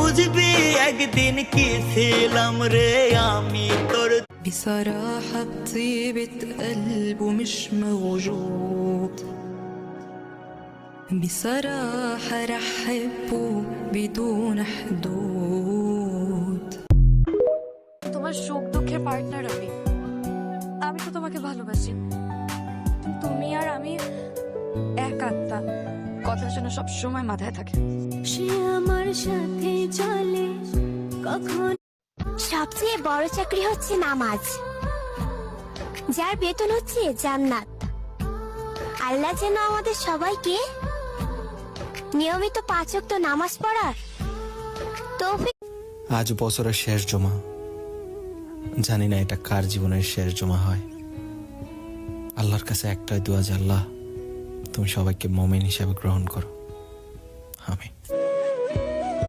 বুঝবি একদিন কি ছিলাম রে আমি তোর। بصراحة بطيبة قلبه مش موجود بصراحة رح أحبه بدون حدود তোমার সুখ দুঃখের পার্টনার আমি। আমি তো তোমাকে ভালোবাসি। তুমি আর আমি এক আত্মা। কথার জন্য সব সময় মাথায় থাকে। সে আমার সাথে চলে কখন। সবচেয়ে বড় চাকরি হচ্ছে নামাজ, যার বেতন হচ্ছে জান্নাত। আল্লাহ যেন আমাদের সবাইকে নিয়মিত 5 ওয়াক্ত নামাজ পড়ার তৌফিক। আজ বছরের শেষ জমা, জানি না এটা কার জীবনের শেষ জমা হয়। আল্লাহর কাছে একটাই দোয়া যে আল্লাহ তুমি সবাইকে মুমিন হিসেবে গ্রহণ করো। আমিন।